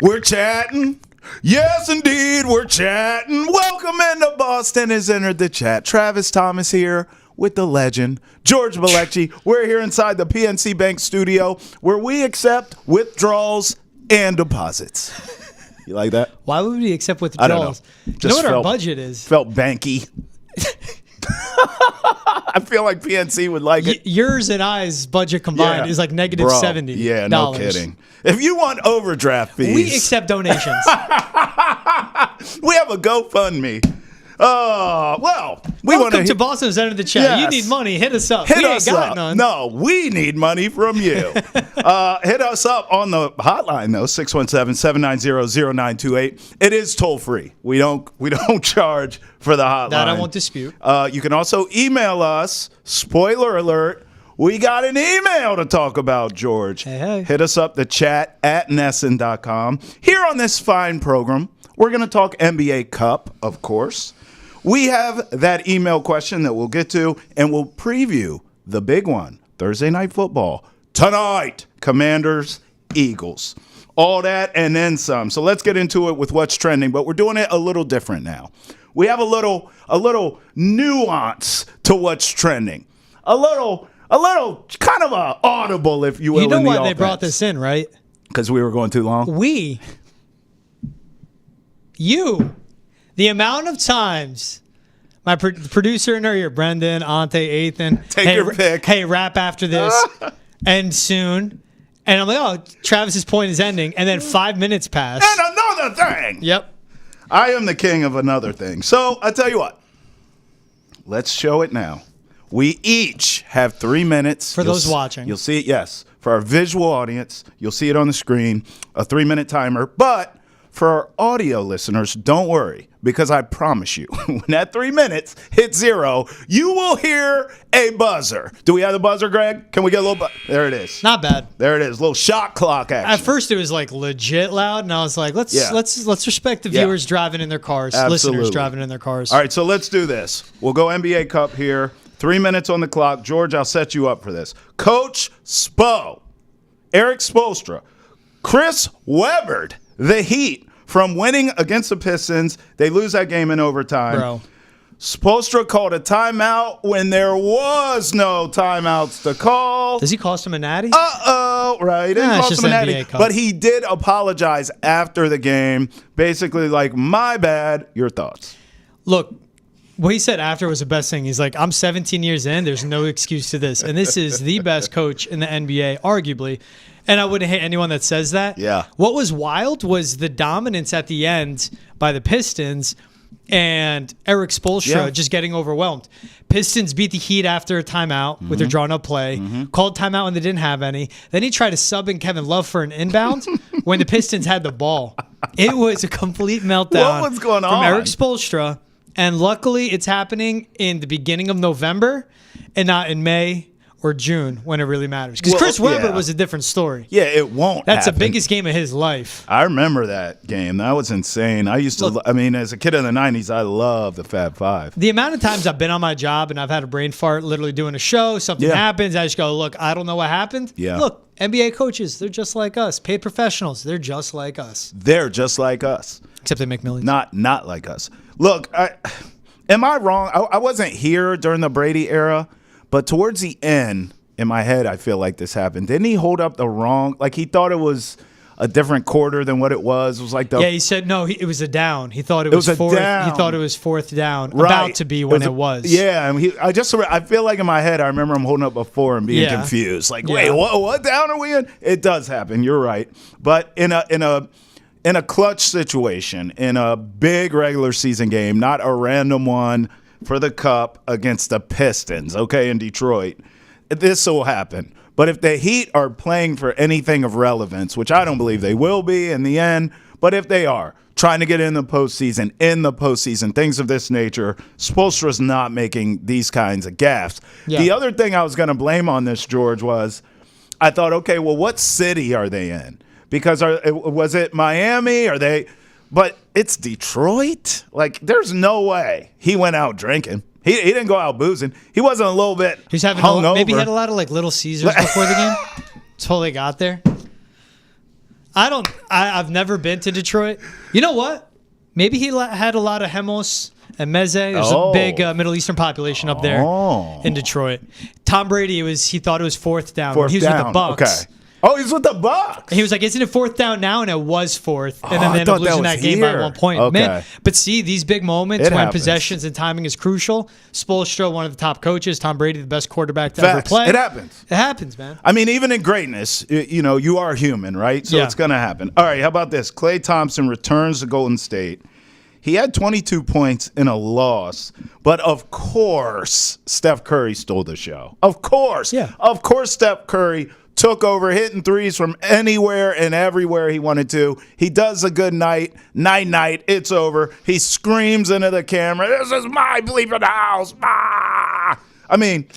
We're chatting. Yes, indeed, we're chatting. Welcome into Boston has entered the chat. Travis Thomas here with the legend, George Balecki. We're here inside the PNC Bank studio where we accept withdrawals and deposits. You like that? Why would we accept withdrawals? I don't know. You know what our budget is? Felt banky. I feel like PNC would like it. Yours and I's budget combined is like negative $70. Yeah, no kidding. If you want overdraft fees. We accept donations. We have a GoFundMe. Well, Welcome to Boston's End of the Chat. Yes. You need money, hit us up. Hit us up. No, we need money from you. Hit us up on the hotline though, 617-790-0928. It is toll free. We don't charge for the hotline. That I won't dispute. You can also email us. Spoiler alert. We got an email to talk about, George. Hey. Hit us up, the chat at nesson.com. Here on this fine program, we're going to talk NBA Cup, of course. We have that email question that we'll get to, and we'll preview the big one, Thursday Night Football. Tonight, Commanders, Eagles. All that and then some. So let's get into it with what's trending, but we're doing it a little different now. We have a little nuance to what's trending. A little kind of a audible, if you will. You know in the why offense. they brought this in, right? Because we were going too long? The amount of times my producer in our ear, Brendan, Ante, Ethan. Take your pick. Hey, rap after this. And soon. And I'm like, oh, Travis's point is ending. And then 5 minutes pass. And another thing. Yep. I am the king of another thing. So I tell you what. Let's show it now. We each have 3 minutes. For those watching. You'll see it, yes. For our visual audience, you'll see it on the screen, a 3-minute timer. But for our audio listeners, don't worry, because I promise you, when that 3 minutes hits 0, you will hear a buzzer. Do we have the buzzer, Greg? Can we get a little There it is. Not bad. There it is. A little shot clock action. At first, it was like legit loud, and I was like, let's respect the viewers driving in their cars, listeners driving in their cars. All right, so let's do this. We'll go NBA Cup here. 3 minutes on the clock. George, I'll set you up for this. Coach Spo, Erik Spoelstra, Chris Webbered the Heat from winning against the Pistons. They lose that game in overtime. Bro. Spoelstra called a timeout when there was no timeouts to call. Does he cost him a natty? Right. He didn't cost him a natty. But he did apologize after the game. Basically like, my bad. Your thoughts? Look. What he said after was the best thing. He's like, I'm 17 years in. There's no excuse to this. And this is the best coach in the NBA, arguably. And I wouldn't hate anyone that says that. Yeah. What was wild was the dominance at the end by the Pistons and Erik Spoelstra just getting overwhelmed. Pistons beat the Heat after a timeout with their drawn-up play. Called timeout when they didn't have any. Then he tried to sub in Kevin Love for an inbound when the Pistons had the ball. It was a complete meltdown. What was going on? From Erik Spoelstra. And luckily, it's happening in the beginning of November and not in May or June when it really matters. Because Chris Webber was a different story. Yeah, it won't That's happen. the biggest game of his life. I remember that game. That was insane. I used to, as a kid in the 90s, I loved the Fab Five. The amount of times I've been on my job and I've had a brain fart literally doing a show, something happens, I just go, look, I don't know what happened. Yeah. Look, NBA coaches, they're just like us. Paid professionals, they're just like us. They're just like us. Except they make millions. Not like us. Look, am I wrong? I wasn't here during the Brady era, but towards the end, in my head, I feel like this happened. Didn't he hold up the wrong? Like he thought it was a different quarter than what it was. It was like the he said no. It was a down. He thought it was fourth. Down. He thought it was fourth down, right. About to be when it was. Yeah, and I feel like in my head, I remember him holding up a 4 and being confused. Like, wait, what down are we in? It does happen. You're right, but in a clutch situation, in a big regular season game, not a random one for the Cup against the Pistons, in Detroit, this will happen. But if the Heat are playing for anything of relevance, which I don't believe they will be in the end, but if they are trying to get in the postseason, things of this nature, Spoelstra's not making these kinds of gaffes. Yeah. The other thing I was going to blame on this, George, was I thought, okay, well, what city are they in? Because was it Miami? But it's Detroit. Like, there's no way he went out drinking. He didn't go out boozing. He wasn't a little bit hungover. Maybe he had a lot of like Little Caesars before the game. That's all they got there. I've never been to Detroit. You know what? Maybe he had a lot of Hemos and Meze. There's a big Middle Eastern population up there in Detroit. Tom Brady, he thought it was fourth down when he was with the Bucs. Okay. Oh, he's with the Bucs. He was like, isn't it fourth down now? And it was fourth. And then they ended up losing that game by 1 point. Okay. Man, but see, these big moments when possessions and timing is crucial. Spoelstra, one of the top coaches. Tom Brady, the best quarterback to ever play. It happens. It happens, man. I mean, even in greatness, you are human, right? So it's going to happen. All right, how about this? Klay Thompson returns to Golden State. He had 22 points in a loss, but of course, Steph Curry stole the show. Of course. Yeah. Of course, Steph Curry took over, hitting threes from anywhere and everywhere he wanted to. He does a good night. Night, it's over. He screams into the camera, "This is my bleeping house." Ah! I mean,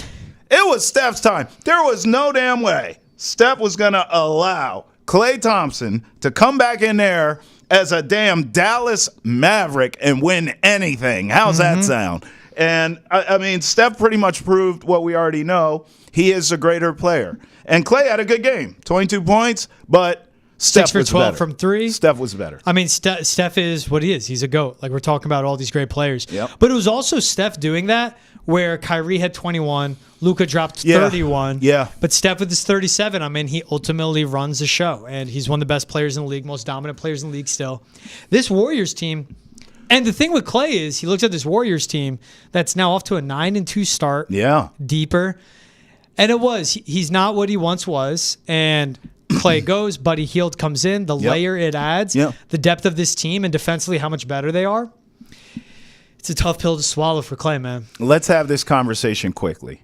it was Steph's time. There was no damn way Steph was going to allow Klay Thompson to come back in there as a damn Dallas Maverick and win anything. How's that sound? And, I mean, Steph pretty much proved what we already know. He is a greater player. And Klay had a good game, 22 points, but Steph 6 for was 12 better. from 3. Steph was better. I mean, Steph is what he is. He's a GOAT. Like, we're talking about all these great players. Yep. But it was also Steph doing that where Kyrie had 21, Luka dropped 31. Yeah. But Steph with his 37, I mean, he ultimately runs the show. And he's one of the best players in the league, most dominant players in the league still. This Warriors team, and the thing with Klay is he looks at this Warriors team that's now off to a 9-2 start. Yeah. Deeper. And he's not what he once was. And Klay goes, Buddy Hield comes in, the layer it adds, the depth of this team, and defensively how much better they are. It's a tough pill to swallow for Klay, man. Let's have this conversation quickly.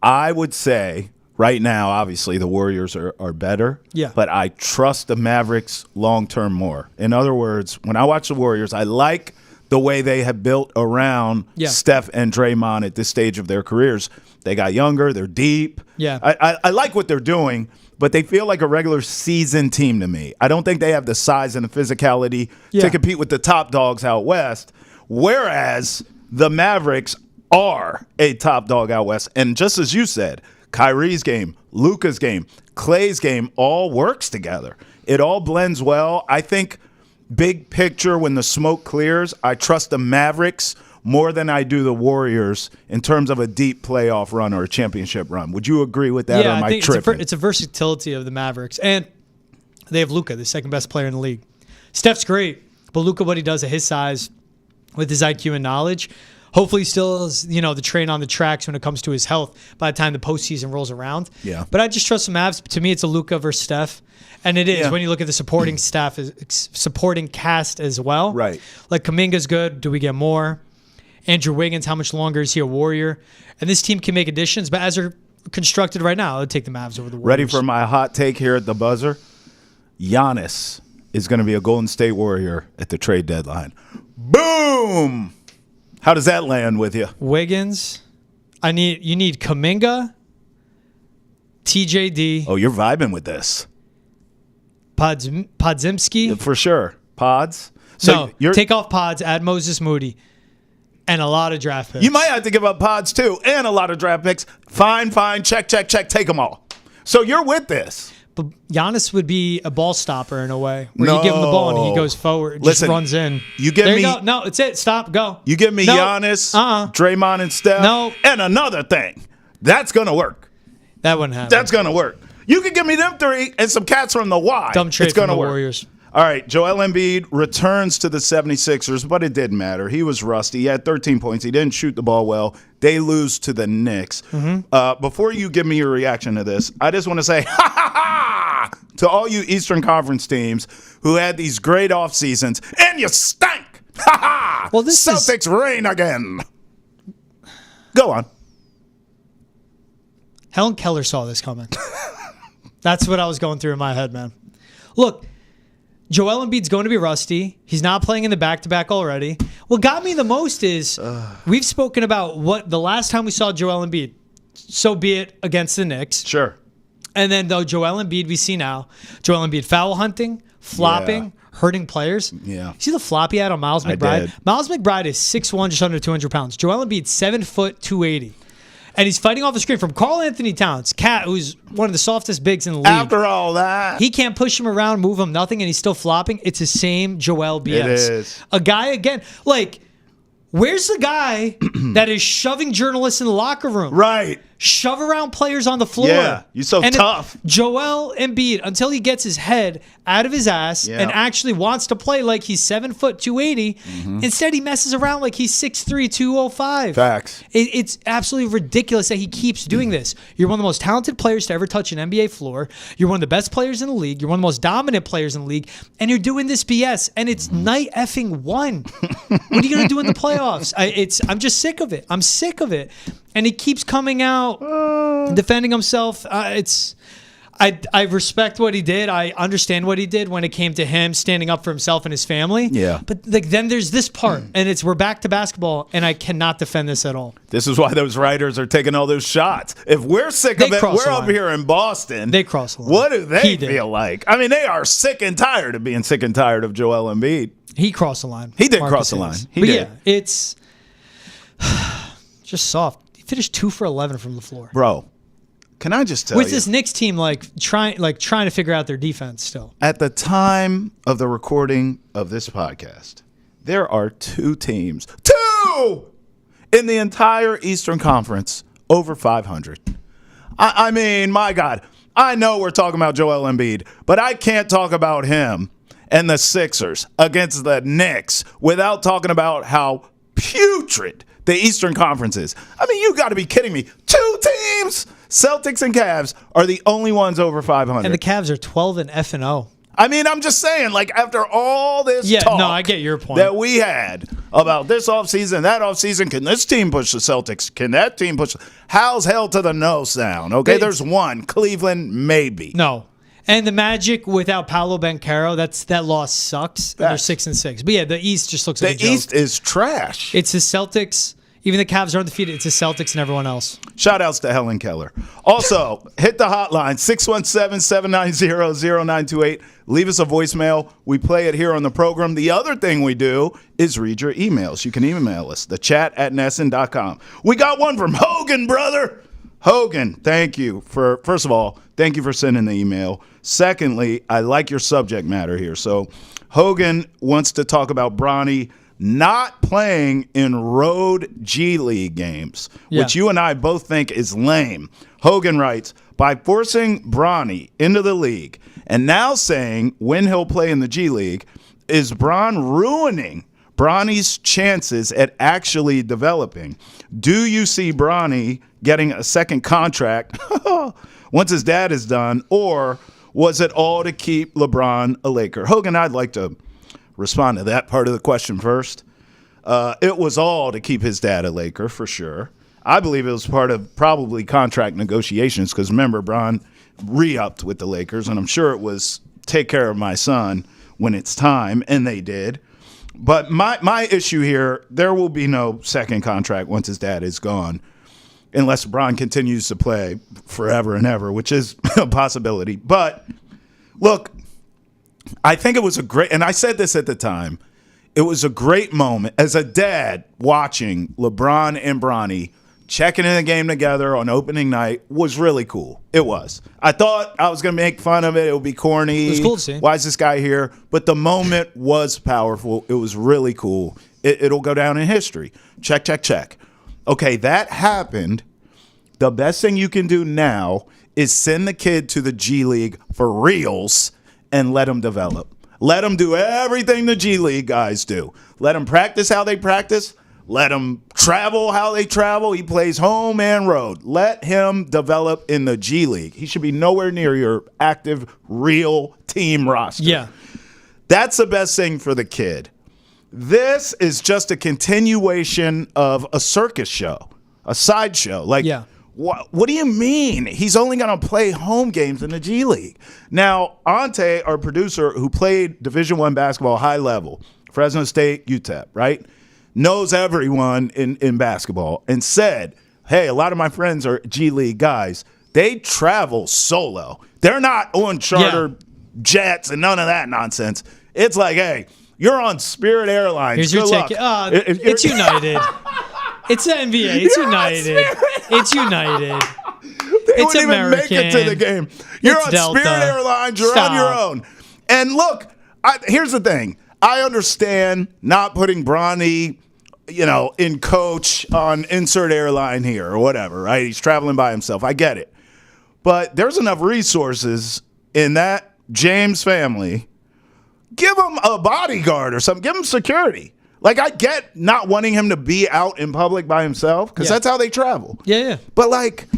I would say right now, obviously, the Warriors are better. Yeah. But I trust the Mavericks long-term more. In other words, when I watch the Warriors, I like the way they have built around Steph and Draymond at this stage of their careers. They got younger. They're deep. Yeah. I like what they're doing, but they feel like a regular season team to me. I don't think they have the size and the physicality to compete with the top dogs out west, whereas the Mavericks are a top dog out west. And just as you said, Kyrie's game, Luka's game, Klay's game all works together. It all blends well. I think big picture, when the smoke clears, I trust the Mavericks more than I do the Warriors in terms of a deep playoff run or a championship run. Would you agree with that, or am I tripping? It's a versatility of the Mavericks. And they have Luka, the second best player in the league. Steph's great, but Luka, what he does at his size with his IQ and knowledge, hopefully he still is, the train on the tracks when it comes to his health by the time the postseason rolls around. Yeah. But I just trust the Mavs. To me, it's a Luka versus Steph. And it is when you look at the supporting staff, supporting cast as well. Right. Like Kuminga's good. Do we get more? Andrew Wiggins, how much longer is he a Warrior? And this team can make additions, but as they're constructed right now, I would take the Mavs over the Warriors. Ready for my hot take here at the buzzer? Giannis is going to be a Golden State Warrior at the trade deadline. Boom! How does that land with you? Wiggins. You need Kuminga, TJD. Oh, you're vibing with this. Podzimski. For sure. Pods. So take off Pods, add Moses Moody, and a lot of draft picks. You might have to give up Pods too, and a lot of draft picks. Fine. Check. Take them all. So you're with this. But Giannis would be a ball stopper in a way, where you give him the ball and he goes forward, just runs in. You give there me. You go. No, it's it. Stop. Go. You give me Giannis, Draymond, and Steph. And another thing, that's gonna work. That wouldn't happen. That's gonna work. You can give me them three and some cats from the Y. Dumb trade it's gonna from the work. Warriors. All right, Joel Embiid returns to the 76ers, but it didn't matter. He was rusty. He had 13 points. He didn't shoot the ball well. They lose to the Knicks. Before you give me your reaction to this, I just want to say, ha, ha, ha, to all you Eastern Conference teams who had these great off seasons, and you stank. Ha, ha. Well, this Celtics reign again. Go on. Helen Keller saw this coming. That's what I was going through in my head, man. Look, Joel Embiid's going to be rusty. He's not playing in the back-to-back already. What got me the most is we've spoken about what the last time we saw Joel Embiid, so be it against the Knicks. Sure. And then, though, Joel Embiid we see now, Joel Embiid foul hunting, flopping, hurting players. Yeah. See the flop he had on Miles McBride? Miles McBride is 6'1", just under 200 pounds. Joel Embiid, 7 foot, 280. And he's fighting off the screen from Karl Anthony Towns, cat who's one of the softest bigs in the league. After all that, he can't push him around, move him, nothing, and he's still flopping. It's the same Joel BS. It is. A guy, again, like, where's the guy that is shoving journalists in the locker room? Right. Shove around players on the floor. Yeah, you're so tough. Joel Embiid, until he gets his head out of his ass and actually wants to play like he's 7 foot 280, instead he messes around like he's 6'3", 205. Facts. It's absolutely ridiculous that he keeps doing this. You're one of the most talented players to ever touch an NBA floor. You're one of the best players in the league. You're one of the most dominant players in the league, and you're doing this BS. And it's night effing one. What are you gonna do in the playoffs? I'm just sick of it. I'm sick of it. And he keeps coming out defending himself. I respect what he did. I understand what he did when it came to him standing up for himself and his family. Yeah. But like then there's this part, and we're back to basketball, and I cannot defend this at all. This is why those writers are taking all those shots. If we're sick of it, we're over here in Boston. They cross the line. What do they feel like? I mean, they are sick and tired of being sick and tired of Joel Embiid. He crossed the line. He did cross the line. He did. Yeah, it's just soft. Finished 2 for 11 from the floor. Bro, can I just tell you? With this Knicks team trying to figure out their defense still. At the time of the recording of this podcast, there are 2 teams, 2 in the entire Eastern Conference over 500. I mean, my God, I know we're talking about Joel Embiid, but I can't talk about him and the Sixers against the Knicks without talking about how putrid the Eastern Conference is. I mean, you got to be kidding me. 2 teams, Celtics and Cavs, are the only ones over 500. And the Cavs are 12 and F&0. I mean, I'm just saying, like, after all this talk I get your point. that we had about this offseason, that offseason, can this team push the Celtics? Can that team push? How's hell to the no sound? Okay, there's one. Cleveland, maybe. No. And the Magic without Paolo Banchero, that loss sucks. They're 6-6. But yeah, the East just looks like a joke. The East is trash. It's the Celtics. Even the Cavs are undefeated. It's the Celtics and everyone else. Shout outs to Helen Keller. Also, hit the hotline, 617-790-0928. Leave us a voicemail. We play it here on the program. The other thing we do is read your emails. You can email us, thechat@nesson.com. We got one from Hogan, brother. Hogan, thank you for, first of all, thank you for sending the email. Secondly, I like your subject matter here. So Hogan wants to talk about Bronny not playing in road G League games, which you and I both think is lame. Hogan writes, by forcing Bronny into the league and now saying when he'll play in the G League, is Bron ruining Bronny's chances at actually developing? Do you see Bronny getting a second contract once his dad is done, or was it all to keep LeBron a Laker? Hogan, I'd like to respond to that part of the question first. It was all to keep his dad a Laker, for sure. I believe it was part of probably contract negotiations because, remember, Bron re-upped with the Lakers, and I'm sure it was take care of my son when it's time, and they did. But my issue here, there will be no second contract once his dad is gone, unless LeBron continues to play forever and ever, which is a possibility. But, look, I think it was a great – and I said this at the time – it was a great moment as a dad watching LeBron and Bronny checking in the game together on opening night was really cool. It was. I thought I was going to make fun of it. It would be corny. It was cool to see. Why is this guy here? But the moment was powerful. It was really cool. It'll go down in history. Check, check, check. Okay, that happened. The best thing you can do now is send the kid to the G League for reals and let him develop. Let him do everything the G League guys do. Let him practice how they practice. Let him travel how they travel. He plays home and road. Let him develop in the G League. He should be nowhere near your active, real team roster. Yeah. That's the best thing for the kid. This is just a continuation of a circus show, a sideshow. Like, what do you mean? He's only going to play home games in the G League. Now, Ante, our producer, who played Division I basketball high level, Fresno State, UTEP, right, knows everyone in basketball, and said, hey, a lot of my friends are G League guys. They travel solo. They're not on charter jets and none of that nonsense. It's like, hey, you're on Spirit Airlines. Here's your ticket. It's United. It's the NBA. It's United. It's United. They It's wouldn't even make it to American. the game. You're It's on Delta. Spirit Airlines. You're Stop. on your own. And look, here's the thing. I understand not putting Bronny, in coach on insert airline here or whatever, right? He's traveling by himself. I get it. But there's enough resources in that James family. Give him a bodyguard or something. Give him security. Like, I get not wanting him to be out in public by himself because that's how they travel. Yeah. But,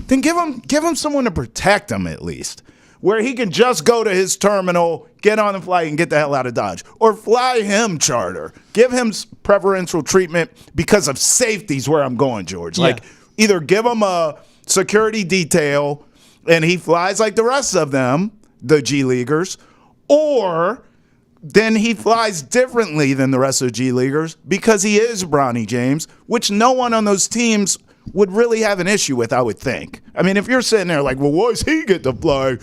then give him someone to protect him at least, where he can just go to his terminal, get on the flight, and get the hell out of Dodge. Or fly him charter. Give him preferential treatment because of safety's where I'm going, George. Yeah. Either give him a security detail and he flies like the rest of them, the G Leaguers, or then he flies differently than the rest of the G Leaguers because he is Bronny James, which no one on those teams would really have an issue with, I would think. I mean, if you're sitting there like, well, why does he get to fly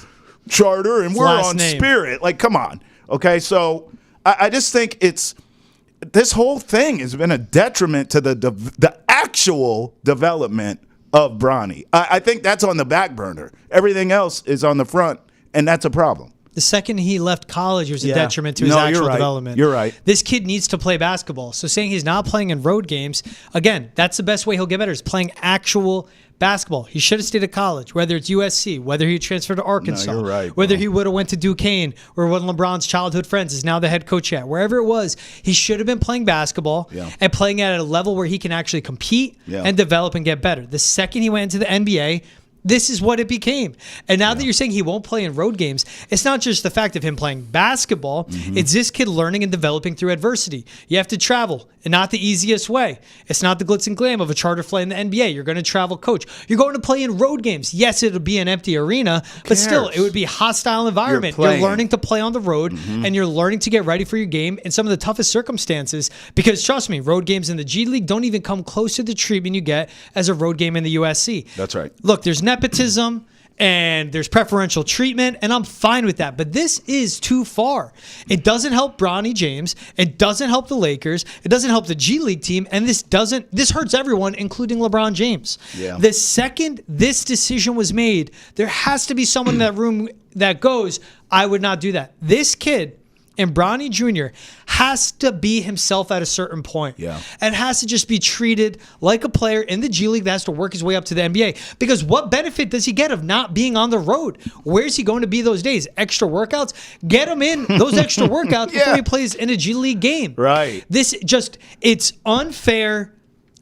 charter and we're on Spirit? Like, come on. Okay, so I just think this whole thing has been a detriment to the actual development of Bronny. I think that's on the back burner. Everything else is on the front, and that's a problem. The second he left college, it was a detriment to his actual development. You're right. This kid needs to play basketball. So saying he's not playing in road games, again, that's the best way he'll get better, is playing actual basketball. He should have stayed at college, whether it's USC, whether he transferred to Arkansas, you're right, whether he would have went to Duquesne, or one of LeBron's childhood friends is now the head coach at. Wherever it was, he should have been playing basketball and playing at a level where he can actually compete and develop and get better. The second he went into the NBA, this is what it became. And now that you're saying he won't play in road games, it's not just the fact of him playing basketball. It's this kid learning and developing through adversity. You have to travel, and not the easiest way. It's not the glitz and glam of a charter flight in the NBA. You're going to travel coach. You're going to play in road games. Yes, it'll be an empty arena, but still, it would be a hostile environment. You're learning to play on the road, and you're learning to get ready for your game in some of the toughest circumstances. Because trust me, road games in the G League don't even come close to the treatment you get as a road game in the USC. That's right. Look, there's nepotism and there's preferential treatment, and I'm fine with that. But this is too far. It doesn't help Bronny James. It doesn't help the Lakers. It doesn't help the G League team, and this hurts everyone, including LeBron James. Yeah. The second this decision was made, there has to be someone in that room that goes, I would not do that. This kid, and Bronny Jr. has to be himself at a certain point. And has to just be treated like a player in the G League that has to work his way up to the NBA. Because what benefit does he get of not being on the road? Where's he going to be those days? Extra workouts? Get him in those extra workouts before he plays in a G League game. Right. It's unfair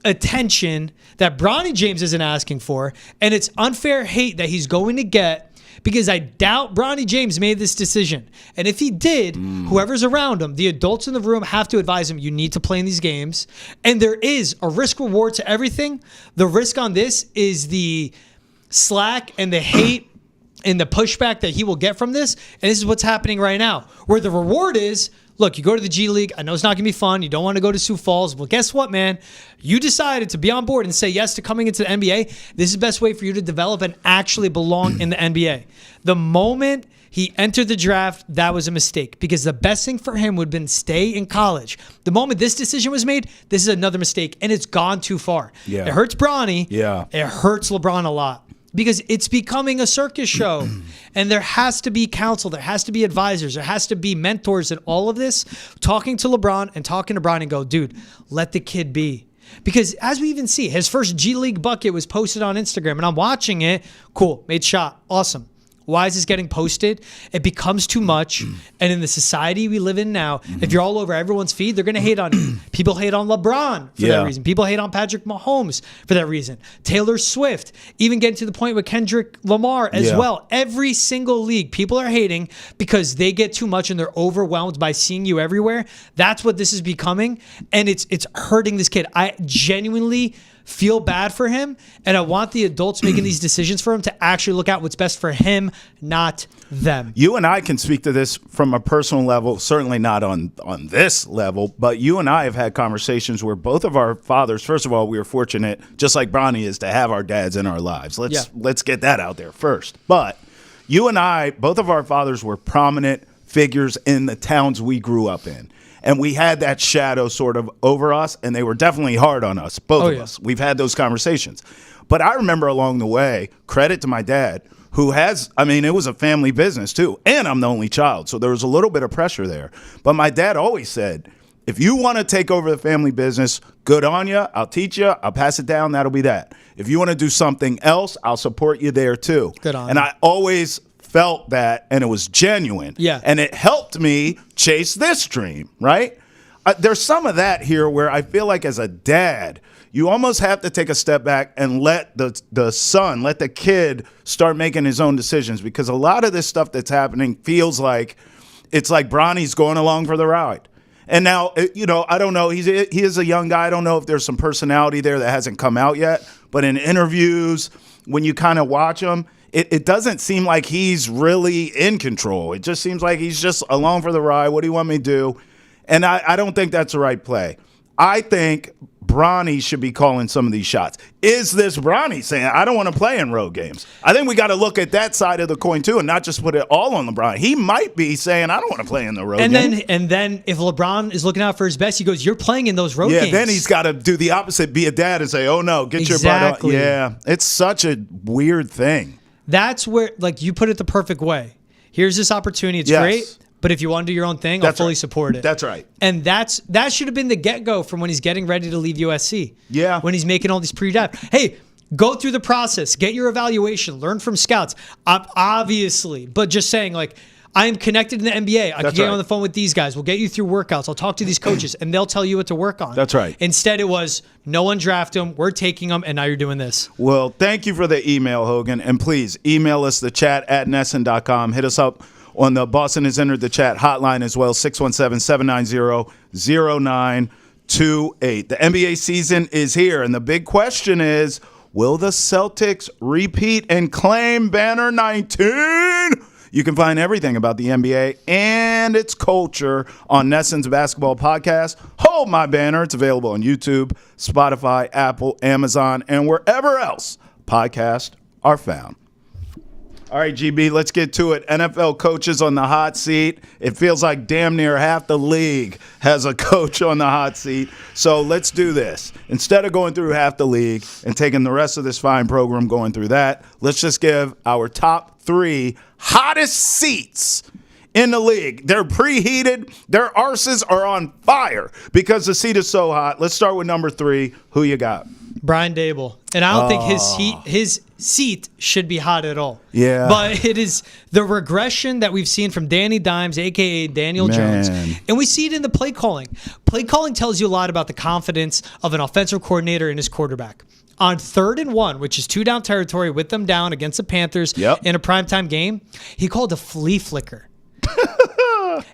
attention that Bronny James isn't asking for, and it's unfair hate that he's going to get, because I doubt Bronny James made this decision. And if he did, whoever's around him, the adults in the room have to advise him, you need to play in these games. And there is a risk reward to everything. The risk on this is the slack and the hate and the pushback that he will get from this. And this is what's happening right now, where the reward is, look, you go to the G League. I know it's not going to be fun. You don't want to go to Sioux Falls. Well, guess what, man? You decided to be on board and say yes to coming into the NBA. This is the best way for you to develop and actually belong in the NBA. The moment he entered the draft, that was a mistake, because the best thing for him would have been stay in college. The moment this decision was made, this is another mistake, and it's gone too far. It hurts Bronny. It hurts LeBron a lot. Because it's becoming a circus show, and there has to be counsel, there has to be advisors, there has to be mentors in all of this, talking to LeBron and talking to Bronny and go, dude, let the kid be. Because as we even see, his first G League bucket was posted on Instagram, and I'm watching it. Cool, made shot, awesome. Why is this getting posted? It becomes too much. And in the society we live in now, if you're all over everyone's feed, they're going to hate on you. People hate on LeBron for that reason. People hate on Patrick Mahomes for that reason. Taylor Swift, even getting to the point with Kendrick Lamar as well. Every single league, people are hating because they get too much and they're overwhelmed by seeing you everywhere. That's what this is becoming. And it's hurting this kid. I genuinely feel bad for him, and I want the adults making these decisions for him to actually look out what's best for him, not them. You and I can speak to this from a personal level, certainly not on this level, but you and I have had conversations where both of our fathers, first of all, we were fortunate, just like Bronny is, to have our dads in our lives. Let's get that out there first. But you and I, both of our fathers were prominent figures in the towns we grew up in. And we had that shadow sort of over us, and they were definitely hard on us, both of us. We've had those conversations. But I remember along the way, credit to my dad, who it was a family business too. And I'm the only child. So there was a little bit of pressure there. But my dad always said, if you want to take over the family business, good on you. I'll teach you. I'll pass it down. That'll be that. If you want to do something else, I'll support you there too. Good on you. And I always felt that, and it was genuine. Yeah. And it helped me chase this dream, right? There's some of that here where I feel like as a dad, you almost have to take a step back and let the son, let the kid start making his own decisions, because a lot of this stuff that's happening feels like it's like Bronny's going along for the ride. And now, I don't know. He is a young guy. I don't know if there's some personality there that hasn't come out yet. But in interviews, when you kind of watch him, it doesn't seem like he's really in control. It just seems like he's just along for the ride. What do you want me to do? And I don't think that's the right play. I think Bronny should be calling some of these shots. Is this Bronny saying, I don't want to play in road games? I think we got to look at that side of the coin, too, and not just put it all on LeBron. He might be saying, I don't want to play in the road games. And then if LeBron is looking out for his best, he goes, you're playing in those road games. Yeah, then he's got to do the opposite, be a dad and say, oh, no, get your butt on. Yeah, it's such a weird thing. That's where, you put it the perfect way. Here's this opportunity. It's great. But if you want to do your own thing, I'll fully support it. That's right. And that should have been the get-go from when he's getting ready to leave USC. Yeah. When he's making all these pre-draft. Hey, go through the process. Get your evaluation. Learn from scouts. Obviously. But just saying, I am connected in the NBA. I can get on the phone with these guys. We'll get you through workouts. I'll talk to these coaches, and they'll tell you what to work on. That's right. Instead, it was, no one draft them. We're taking them, and now you're doing this. Well, thank you for the email, Hogan. And please, email us, the chat at NESN.com. Hit us up on the Boston Has Entered the Chat hotline as well, 617-790-0928. The NBA season is here, and the big question is, will the Celtics repeat and claim banner 19? You can find everything about the NBA and its culture on NESN's basketball podcast, Hold My Banner. It's available on YouTube, Spotify, Apple, Amazon, and wherever else podcasts are found. All right, GB, let's get to it. NFL coaches on the hot seat. It feels like damn near half the league has a coach on the hot seat. So let's do this. Instead of going through half the league and taking the rest of this fine program going through that, let's just give our top 3 hottest seats in the league. They're preheated. Their arses are on fire because the seat is so hot. Let's start with number 3. Who you got? Brian Daboll. And I don't think his seat should be hot at all. Yeah. But it is the regression that we've seen from Danny Dimes, a.k.a. Daniel Jones. And we see it in the play calling. Play calling tells you a lot about the confidence of an offensive coordinator and his quarterback. On 3rd and 1, which is 2 down territory with them down against the Panthers in a primetime game, he called a flea flicker.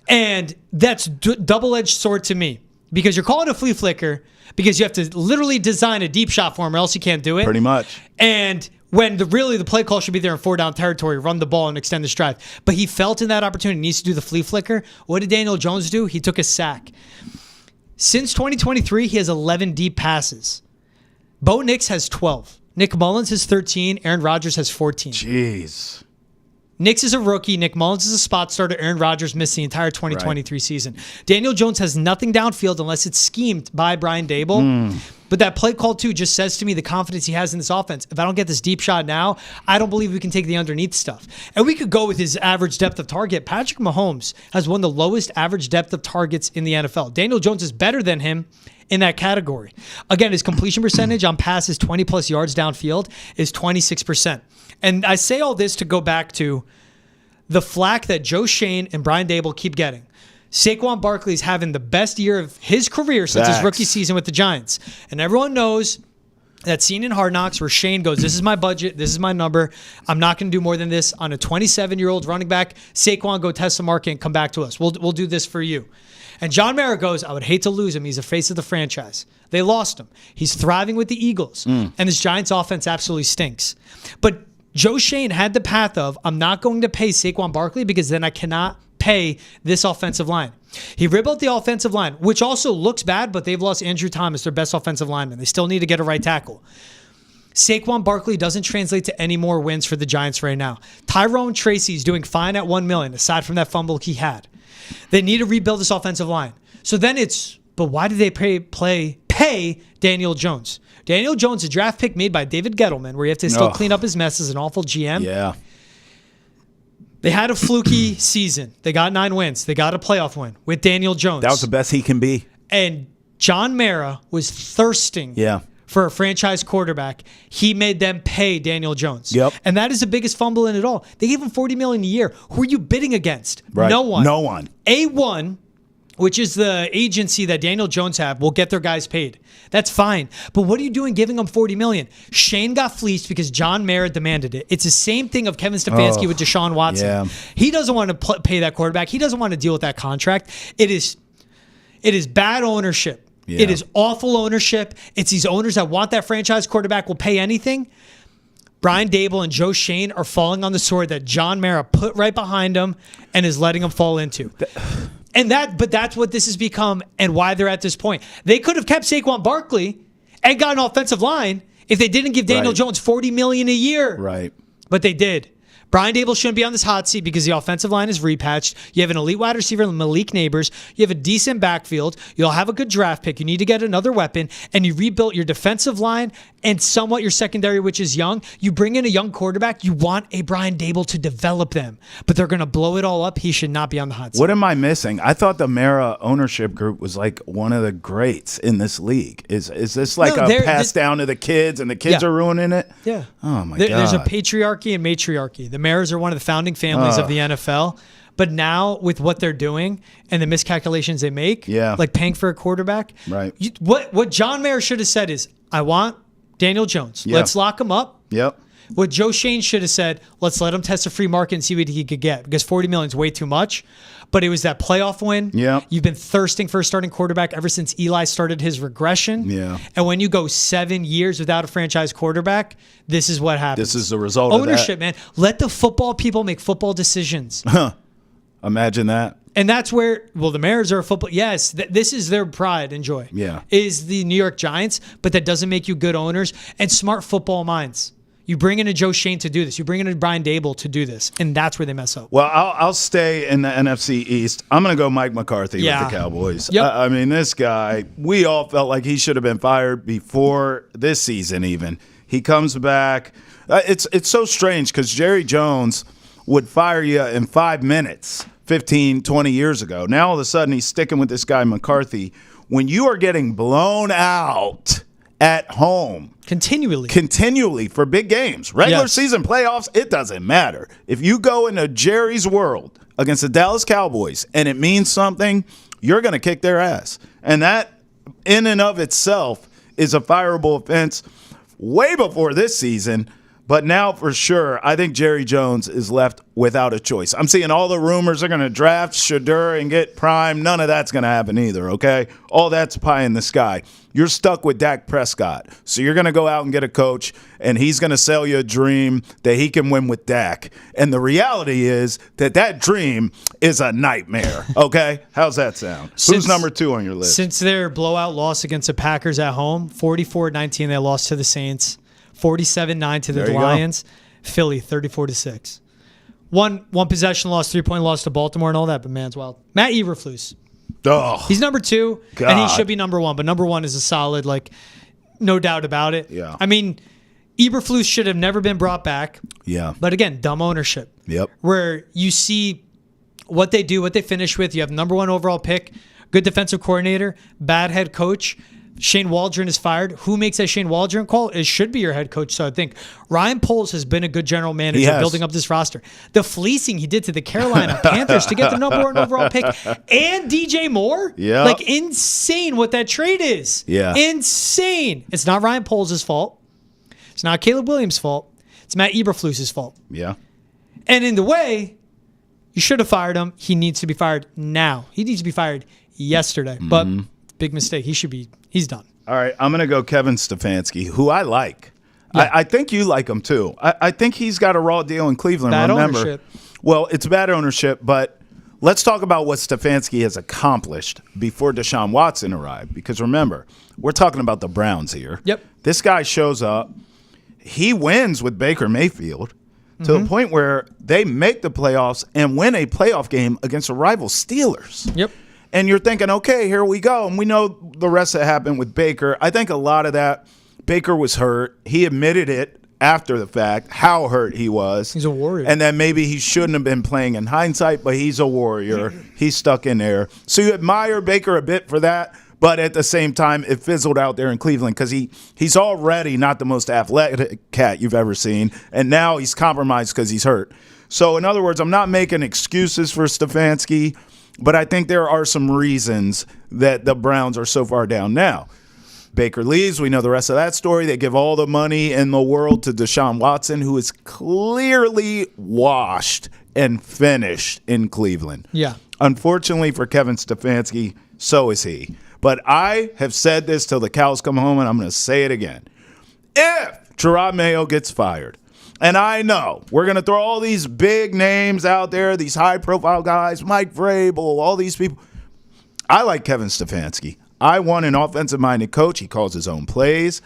And that's double-edged sword to me, because you're calling a flea flicker because you have to literally design a deep shot for him or else you can't do it. Pretty much. And when the play call should be there in 4 down territory, run the ball and extend the drive. But he felt in that opportunity, needs to do the flea flicker. What did Daniel Jones do? He took a sack. Since 2023, he has 11 deep passes. Bo Nix has 12. Nick Mullins has 13. Aaron Rodgers has 14. Jeez. Nix is a rookie. Nick Mullins is a spot starter. Aaron Rodgers missed the entire 2023 season. Daniel Jones has nothing downfield unless it's schemed by Brian Daboll. But that play call, too, just says to me the confidence he has in this offense. If I don't get this deep shot now, I don't believe we can take the underneath stuff. And we could go with his average depth of target. Patrick Mahomes has one of the lowest average depth of targets in the NFL. Daniel Jones is better than him in that category. Again, his completion percentage on passes 20-plus yards downfield is 26%. And I say all this to go back to the flack that Joe Schoen and Brian Daboll keep getting. Saquon Barkley is having the best year of his career since his rookie season with the Giants. And everyone knows that scene in Hard Knocks where Shane goes, this is my budget, this is my number, I'm not going to do more than this on a 27-year-old running back. Saquon, go test the market and come back to us. We'll do this for you. And John Mara goes, I would hate to lose him. He's the face of the franchise. They lost him. He's thriving with the Eagles. And this Giants offense absolutely stinks. But Joe Schoen had the path of, I'm not going to pay Saquon Barkley because then I cannot pay this offensive line. He rebuilt the offensive line, which also looks bad, but they've lost Andrew Thomas, their best offensive lineman. They still need to get a right tackle. Saquon Barkley doesn't translate to any more wins for the Giants right now. Tyrone Tracy's doing fine at $1 million, aside from that fumble he had. They need to rebuild this offensive line. So then it's, but why did they pay pay Daniel Jones. Daniel Jones, a draft pick made by David Gettleman, where you have to still clean up his mess as an awful GM. Yeah. They had a fluky season. They got 9 wins. They got a playoff win with Daniel Jones. That was the best he can be. And John Mara was thirsting for a franchise quarterback. He made them pay Daniel Jones. Yep. And that is the biggest fumble in it all. They gave him $40 million a year. Who are you bidding against? Right. No one. No one. A1, which is the agency that Daniel Jones have, will get their guys paid. That's fine. But what are you doing giving them $40 million? Shane got fleeced because John Mara demanded it. It's the same thing of Kevin Stefanski with Deshaun Watson. Yeah. He doesn't want to pay that quarterback. He doesn't want to deal with that contract. It is bad ownership. Yeah. It is awful ownership. It's these owners that want that franchise quarterback will pay anything. Brian Daboll and Joe Shane are falling on the sword that John Mara put right behind them and is letting them fall into. But that's what this has become and why they're at this point. They could have kept Saquon Barkley and got an offensive line if they didn't give Daniel Jones $40 million a year. Right. But they did. Brian Daboll shouldn't be on this hot seat because the offensive line is repatched. You have an elite wide receiver, Malik Neighbors. You have a decent backfield. You'll have a good draft pick. You need to get another weapon. And you rebuilt your defensive line and somewhat your secondary, which is young. You bring in a young quarterback. You want a Brian Daboll to develop them. But they're going to blow it all up. He should not be on the hot seat. What am I missing? I thought the Mara ownership group was like one of the greats in this league. Is this like a pass down to the kids and the kids are ruining it? Yeah. Oh, my God. There's a patriarchy and matriarchy. The Maras are one of the founding families of the NFL. But now with what they're doing and the miscalculations they make, like paying for a quarterback, right? What John Mara should have said is, I want Daniel Jones. Let's lock him up. Yep. What Joe Shane should have said, let's let him test a free market and see what he could get, because $40 million is way too much. But it was that playoff win. Yeah. You've been thirsting for a starting quarterback ever since Eli started his regression. Yeah. And when you go 7 years without a franchise quarterback, this is what happens. This is the result Ownership, of that. man. Let the football people make football decisions. Imagine that. And that's where, the Mariners are a football. Yes, this is their pride and joy. Yeah. Is the New York Giants, but that doesn't make you good owners and smart football minds. You bring in a Joe Shane to do this. You bring in a Brian Daboll to do this, and that's where they mess up. Well, I'll stay in the NFC East. I'm going to go Mike McCarthy with the Cowboys. Yep. I mean, this guy, we all felt like he should have been fired before this season even. He comes back. It's so strange because Jerry Jones would fire you in 5 minutes 15, 20 years ago. Now all of a sudden he's sticking with this guy McCarthy. When you are getting blown out at home continually for big games, regular season, playoffs, it doesn't matter. If you go into Jerry's world against the Dallas Cowboys and it means something, you're going to kick their ass. And that in and of itself is a fireable offense way before this season. But now for sure, I think Jerry Jones is left without a choice. I'm seeing all the rumors are going to draft Shadur and get Prime. None of that's going to happen either, okay? All that's pie in the sky. You're stuck with Dak Prescott. So you're going to go out and get a coach, and he's going to sell you a dream that he can win with Dak. And the reality is that dream is a nightmare, okay? How's that sound? Who's number 2 on your list? Since their blowout loss against the Packers at home, 44-19, they lost to the Saints. 47-9 to the Lions. Philly 34-6. One possession loss, 3-point loss to Baltimore and all that, but man's wild. Matt Eberflus. Oh, he's number 2, God. and he should be number 1, but number 1 is a solid, no doubt about it. Yeah. I mean, Eberflus should have never been brought back. Yeah. But again, dumb ownership. Yep. Where you see what they do, what they finish with. You have number 1 overall pick, good defensive coordinator, bad head coach. Shane Waldron is fired. Who makes that Shane Waldron call? It should be your head coach. So I think Ryan Poles has been a good general manager building up this roster. The fleecing he did to the Carolina Panthers to get the number 1 overall pick and DJ Moore. Yeah. Insane what that trade is. Yeah. Insane. It's not Ryan Poles' fault. It's not Caleb Williams' fault. It's Matt Eberflus' fault. Yeah. And in the way, you should have fired him. He needs to be fired now. He needs to be fired yesterday. Mm-hmm. But big mistake. He's done. All right, I'm going to go Kevin Stefanski, who I like. Yeah. I think you like him too. I think he's got a raw deal in Cleveland. Bad remember. Ownership. Well, it's bad ownership, but let's talk about what Stefanski has accomplished before Deshaun Watson arrived. Because remember, we're talking about the Browns here. Yep. This guy shows up. He wins with Baker Mayfield to the point where they make the playoffs and win a playoff game against a rival Steelers. Yep. And you're thinking, okay, here we go. And we know the rest that happened with Baker, I think a lot of that, Baker was hurt. He admitted it after the fact, how hurt he was. He's a warrior. And then maybe he shouldn't have been playing in hindsight, but he's a warrior. He's stuck in there. So you admire Baker a bit for that, but at the same time, it fizzled out there in Cleveland because he's already not the most athletic cat you've ever seen, and now he's compromised because he's hurt. So in other words, I'm not making excuses for Stefanski, but I think there are some reasons that the Browns are so far down now. Baker leaves. We know the rest of that story. They give all the money in the world to Deshaun Watson, who is clearly washed and finished in Cleveland. Yeah. Unfortunately for Kevin Stefanski, so is he. But I have said this till the cows come home, and I'm going to say it again. If Gerard Mayo gets fired, and I know we're going to throw all these big names out there, these high-profile guys, Mike Vrabel, all these people. I like Kevin Stefanski. I want an offensive-minded coach. He calls his own plays.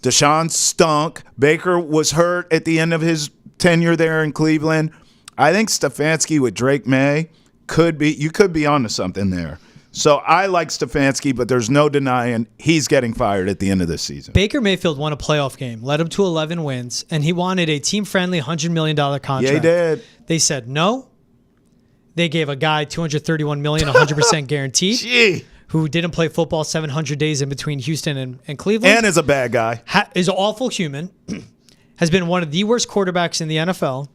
Deshaun stunk. Baker was hurt at the end of his tenure there in Cleveland. I think Stefanski with Drake May could be onto something there. So I like Stefanski, but there's no denying he's getting fired at the end of this season. Baker Mayfield won a playoff game, led him to 11 wins, and he wanted a team-friendly $100 million contract. Yeah, he did. They said no. They gave a guy $231 million, 100% guaranteed. Gee. Who didn't play football 700 days in between Houston and Cleveland. And is a bad guy. Is an awful human. Has been one of the worst quarterbacks in the NFL.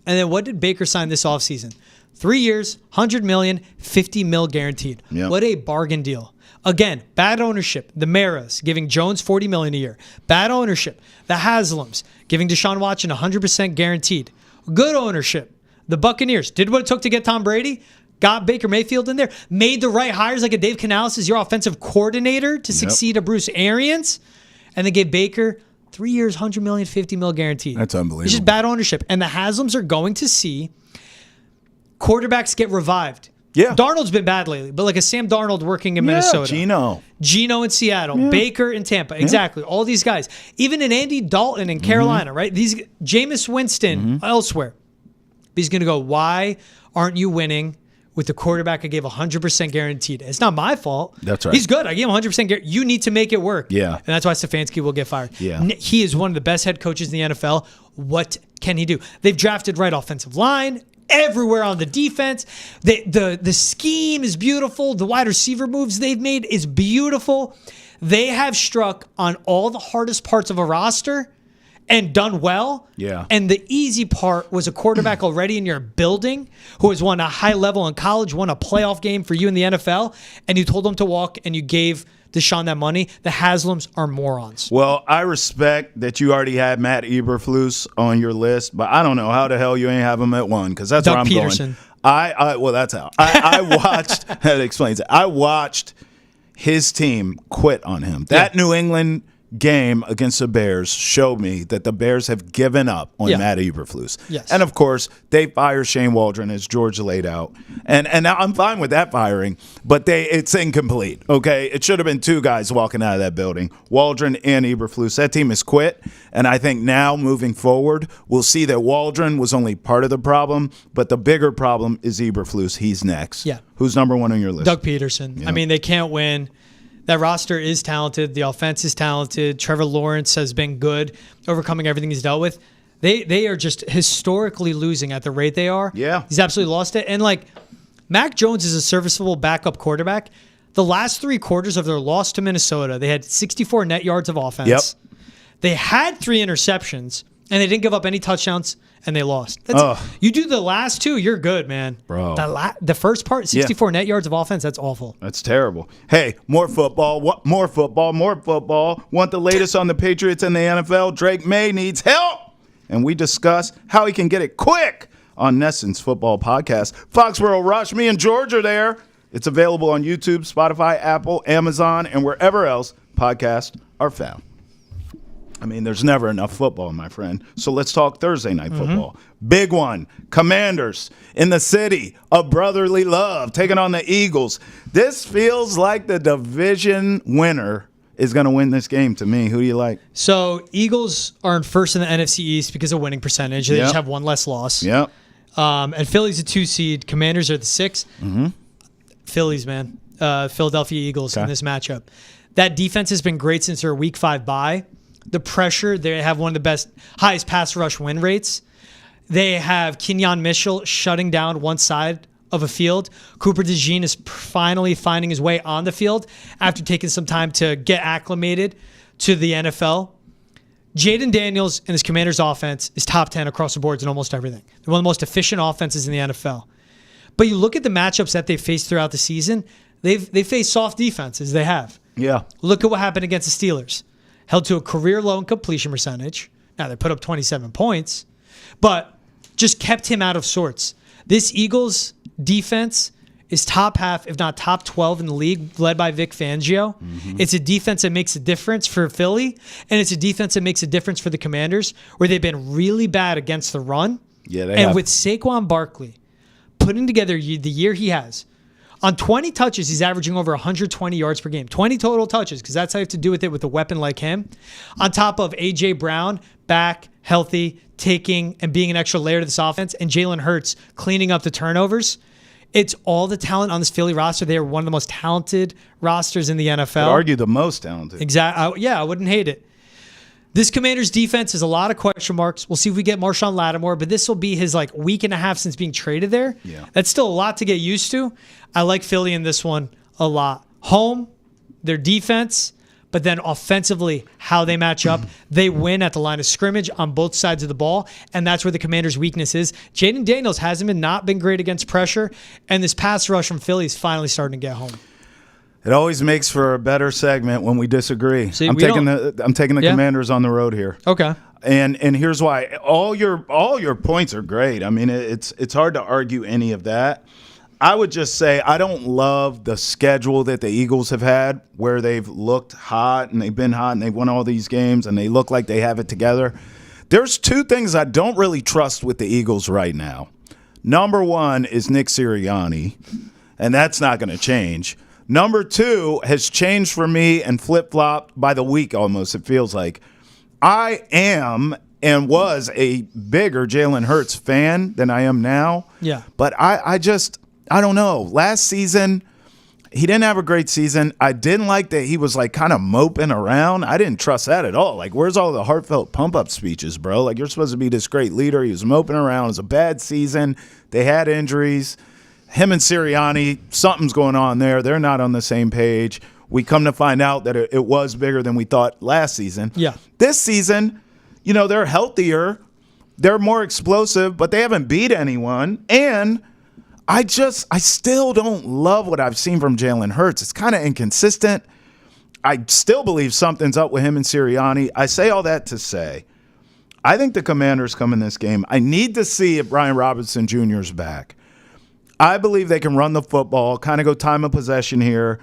And then what did Baker sign this offseason? 3 years, $100 million, $50 million guaranteed. Yep. What a bargain deal. Again, bad ownership. The Maras giving Jones $40 million a year. Bad ownership. The Haslams giving Deshaun Watson 100% guaranteed. Good ownership. The Buccaneers did what it took to get Tom Brady. Got Baker Mayfield in there, made the right hires like a Dave Canales as your offensive coordinator to succeed a Bruce Arians, and they gave Baker 3 years, $100 million, $50 million guaranteed. That's unbelievable. It's just bad ownership. And the Haslams are going to see quarterbacks get revived. Yeah. Darnold's been bad lately, but like a Sam Darnold working in Minnesota. Geno in Seattle. Baker in Tampa. Exactly. All these guys. Even in Andy Dalton in Carolina, right? These Jameis Winston elsewhere. He's going to go, why aren't you winning with the quarterback I gave 100% guaranteed? It's not my fault. That's right. He's good. I gave him 100% guaranteed. You need to make it work. Yeah. And that's why Stefanski will get fired. Yeah. He is one of the best head coaches in the NFL. What can he do? They've drafted right offensive line, everywhere on the defense. The scheme is beautiful. The wide receiver moves they've made is beautiful. They have struck on all the hardest parts of a roster and done well. Yeah. And the easy part was a quarterback already in your building who has won a high level in college, won a playoff game for you in the NFL, and you told him to walk and you gave Deshaun that money. The Haslams are morons. Well, I respect that you already had Matt Eberflus on your list, but I don't know how the hell you ain't have him at one, because that's Doug where I'm Peterson. going. Well, that's how. I watched, that explains it. I watched his team quit on him. That New England game against the Bears showed me that the Bears have given up on Matt Eberflus. Yes. And of course, they fire Shane Waldron, as George laid out. And I'm fine with that firing, but it's incomplete. Okay, it should have been two guys walking out of that building, Waldron and Eberflus. That team has quit, and I think now moving forward, we'll see that Waldron was only part of the problem, but the bigger problem is Eberflus. He's next. Yeah. Who's number one on your list? Doug Peterson. Yep. I mean, they can't win. That roster is talented. The offense is talented. Trevor Lawrence has been good, overcoming everything he's dealt with. They are just historically losing at the rate they are. Yeah. He's absolutely lost it. And, Mac Jones is a serviceable backup quarterback. The last 3 quarters of their loss to Minnesota, they had 64 net yards of offense. Yep. They had 3 interceptions, and they didn't give up any touchdowns, and they lost. You do the last 2, you're good, man. Bro. The first part, 64 net yards of offense, that's awful. That's terrible. Hey, more football. More football. Want the latest on the Patriots and the NFL? Drake May needs help. And we discuss how he can get it quick on Nesson's Football Podcast. Foxborough Rush, me and George are there. It's available on YouTube, Spotify, Apple, Amazon, and wherever else podcasts are found. I mean, there's never enough football, my friend. So let's talk Thursday night football. Big one. Commanders in the city of brotherly love taking on the Eagles. This feels like the division winner is going to win this game to me. Who do you like? So Eagles are in first in the NFC East because of winning percentage. They just have one less loss. Yep. And Philly's a 2 seed. Commanders are the 6. Phillies, man. Philadelphia Eagles in this matchup. That defense has been great since their Week 5 bye. The pressure, they have one of the highest pass rush win rates. They have Kenyon Mitchell shutting down one side of a field. Cooper DeJean is finally finding his way on the field after taking some time to get acclimated to the NFL. Jaden Daniels and his Commanders offense is top 10 across the boards in almost everything. They're one of the most efficient offenses in the NFL. But you look at the matchups that they faced throughout the season, they faced soft defenses. They have. Yeah. Look at what happened against the Steelers. Held to a career low in completion percentage. Now, they put up 27 points, but just kept him out of sorts. This Eagles defense is top half, if not top 12 in the league, led by Vic Fangio. Mm-hmm. It's a defense that makes a difference for Philly, and it's a defense that makes a difference for the Commanders, where they've been really bad against the run. Yeah, they and have. With Saquon Barkley putting together the year he has, on 20 touches, he's averaging over 120 yards per game. 20 total touches, because that's how you have to do with it with a weapon like him. On top of A.J. Brown, back, healthy, taking and being an extra layer to this offense, and Jalen Hurts cleaning up the turnovers. It's all the talent on this Philly roster. They are one of the most talented rosters in the NFL. I'd argue the most talented. Exactly. Yeah, I wouldn't hate it. This Commanders defense has a lot of question marks. We'll see if we get Marshawn Lattimore, but this will be his week and a half since being traded there. Yeah. That's still a lot to get used to. I like Philly in this one a lot. Home, their defense, but then offensively, how they match up. They win at the line of scrimmage on both sides of the ball, and that's where the Commanders' weakness is. Jaden Daniels hasn't been great against pressure, and this pass rush from Philly is finally starting to get home. It always makes for a better segment when we disagree. See, I'm taking the Commanders on the road here. Okay. And here's why. All your points are great. I mean, it's hard to argue any of that. I would just say I don't love the schedule that the Eagles have had, where they've looked hot and they've been hot and they've won all these games and they look like they have it together. There's two things I don't really trust with the Eagles right now. Number one is Nick Sirianni, and that's not going to change. Number two has changed for me and flip-flopped by the week almost, it feels like. I am and was a bigger Jalen Hurts fan than I am now. Yeah. But I don't know. Last season, he didn't have a great season. I didn't like that he was kind of moping around. I didn't trust that at all. Where's all the heartfelt pump-up speeches, bro? You're supposed to be this great leader. He was moping around. It was a bad season. They had injuries. Him and Sirianni, something's going on there. They're not on the same page. We come to find out that it was bigger than we thought last season. Yeah. This season, they're healthier. They're more explosive, but they haven't beat anyone. And I still don't love what I've seen from Jalen Hurts. It's kind of inconsistent. I still believe something's up with him and Sirianni. I say all that to say, I think the Commanders come in this game. I need to see if Brian Robinson Jr. is back. I believe they can run the football, kind of go time of possession here.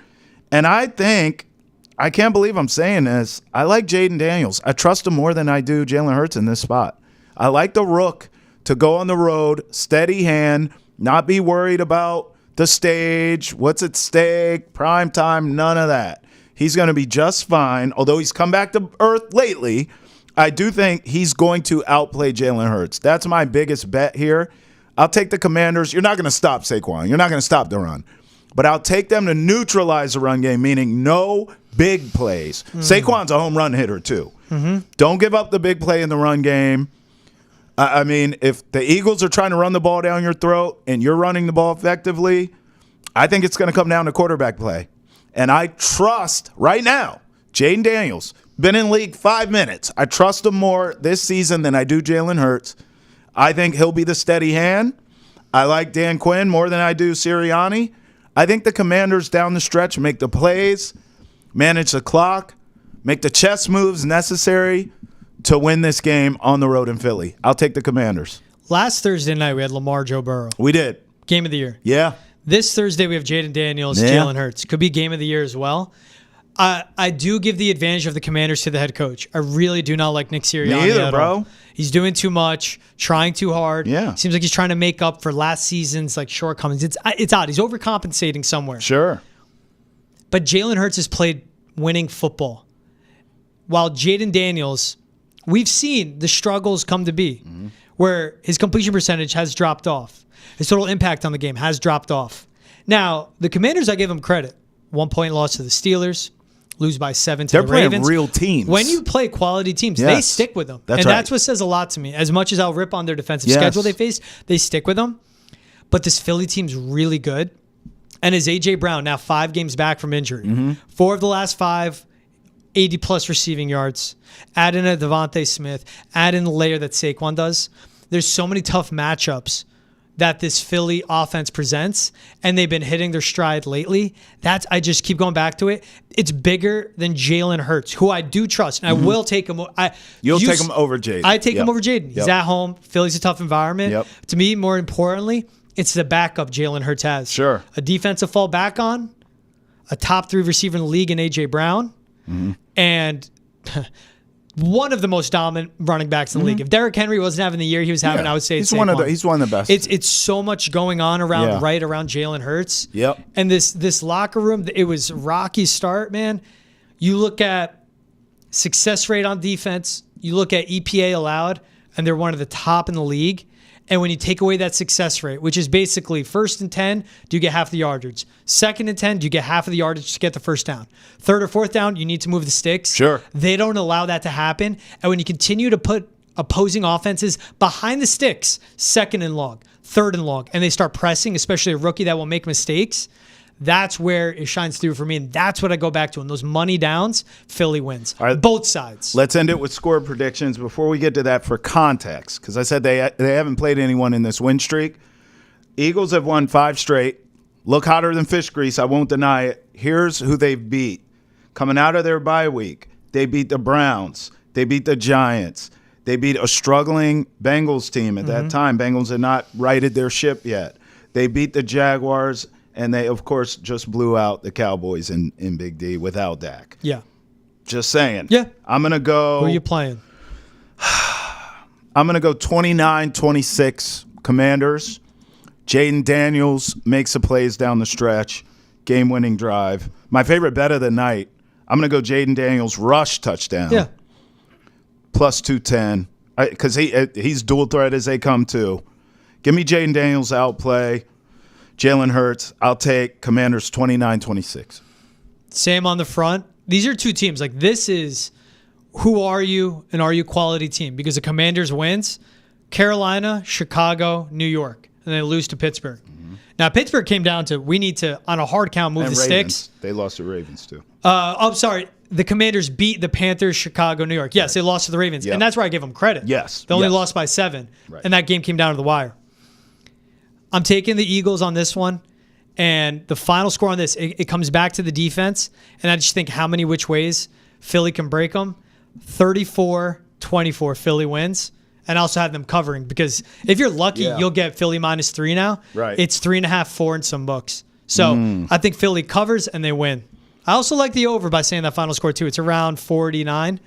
And I can't believe I'm saying this, I like Jaden Daniels. I trust him more than I do Jalen Hurts in this spot. I like the rook to go on the road, steady hand, not be worried about the stage, what's at stake, prime time, none of that. He's going to be just fine. Although he's come back to earth lately, I do think he's going to outplay Jalen Hurts. That's my biggest bet here. I'll take the Commanders. You're not going to stop Saquon. You're not going to stop the run. But I'll take them to neutralize the run game, meaning no big plays. Saquon's a home run hitter, too. Mm-hmm. Don't give up the big play in the run game. I mean, if the Eagles are trying to run the ball down your throat and you're running the ball effectively, I think it's going to come down to quarterback play. And I trust right now, Jaden Daniels, been in league 5 minutes. I trust him more this season than I do Jalen Hurts. I think he'll be the steady hand. I like Dan Quinn more than I do Sirianni. I think the Commanders down the stretch make the plays, manage the clock, make the chess moves necessary to win this game on the road in Philly. I'll take the Commanders. Last Thursday night, we had Lamar Joe Burrow. We did. Game of the year. Yeah. This Thursday, we have Jaden Daniels, Jalen Hurts. Could be game of the year as well. I do give the advantage of the Commanders to the head coach. I really do not like Nick Sirianni Me either, at bro. all. He's doing too much, trying too hard. Yeah. Seems like he's trying to make up for last season's shortcomings. It's odd. He's overcompensating somewhere. Sure. But Jalen Hurts has played winning football. While Jaden Daniels, we've seen the struggles come to be, where his completion percentage has dropped off. His total impact on the game has dropped off. Now, the Commanders, I give them credit. 1-point loss to the Steelers. Lose by 7 to They're the Ravens. playing real teams. When you play quality teams, they stick with them. That's what says a lot to me. As much as I'll rip on their defensive schedule they faced, they stick with them. But this Philly team's really good. And as A.J. Brown, now 5 games back from injury. 4 of the last 5, 80-plus receiving yards. Add in a Devontae Smith. Add in the layer that Saquon does. There's so many tough matchups that this Philly offense presents, and they've been hitting their stride lately. I just keep going back to it. It's bigger than Jalen Hurts, who I do trust, and I will take him. You'll take him over Jaden. I take him over Jaden. He's at home. Philly's a tough environment. To me, more importantly, it's the backup Jalen Hurts has. Sure. A defense to fall back on, a top 3 receiver in the league in A.J. Brown, and one of the most dominant running backs in the league. If Derrick Henry wasn't having the year he was having, I would say he's one of the best. It's so much going on around Jalen Hurts. And this locker room, it was rocky start, man. You look at success rate on defense, you look at EPA allowed, and they're one of the top in the league. And when you take away that success rate, which is basically 1st and 10, do you get half the yardage? 2nd and 10, do you get half of the yardage to get the first down? 3rd or 4th down, you need to move the sticks. Sure. They don't allow that to happen. And when you continue to put opposing offenses behind the sticks, 2nd and long, 3rd and long, and they start pressing, especially a rookie that will make mistakes, that's where it shines through for me. And that's what I go back to. In those money downs, Philly wins. All right. Both sides. Let's end it with score predictions. Before we get to that, for context, because I said they haven't played anyone in this win streak. Eagles have won 5 straight. Look hotter than fish grease. I won't deny it. Here's who they've beat. Coming out of their bye week, they beat the Browns. They beat the Giants. They beat a struggling Bengals team at that time. Bengals had not righted their ship yet. They beat the Jaguars. And they, of course, just blew out the Cowboys in Big D without Dak. Yeah. Just saying. Yeah. I'm going to go. Who are you playing? I'm going to go 29-26 Commanders. Jaden Daniels makes the plays down the stretch. Game-winning drive. My favorite bet of the night, I'm going to go Jaden Daniels rush touchdown. Yeah. Plus 210. Because he's dual threat as they come too. Give me Jaden Daniels outplay. Jalen Hurts, I'll take Commanders 29-26. Same on the front. These are 2 teams. Like, this is who are you and are you quality team? Because the Commanders wins, Carolina, Chicago, New York, and they lose to Pittsburgh. Now, Pittsburgh came down to we need to, on a hard count, move the sticks. They lost to Ravens, too. I'm sorry. The Commanders beat the Panthers, Chicago, New York. Yes, they lost to the Ravens. And that's where I give them credit. Yes. They only lost by 7. And that game came down to the wire. I'm taking the Eagles on this one, and the final score on this, it comes back to the defense, and I just think how many which ways Philly can break them. 34-24, Philly wins, and I also have them covering because if you're lucky, you'll get Philly -3 now. Right. It's 3.5, 4 in some books. So I think Philly covers, and they win. I also like the over by saying that final score, too. It's around 49.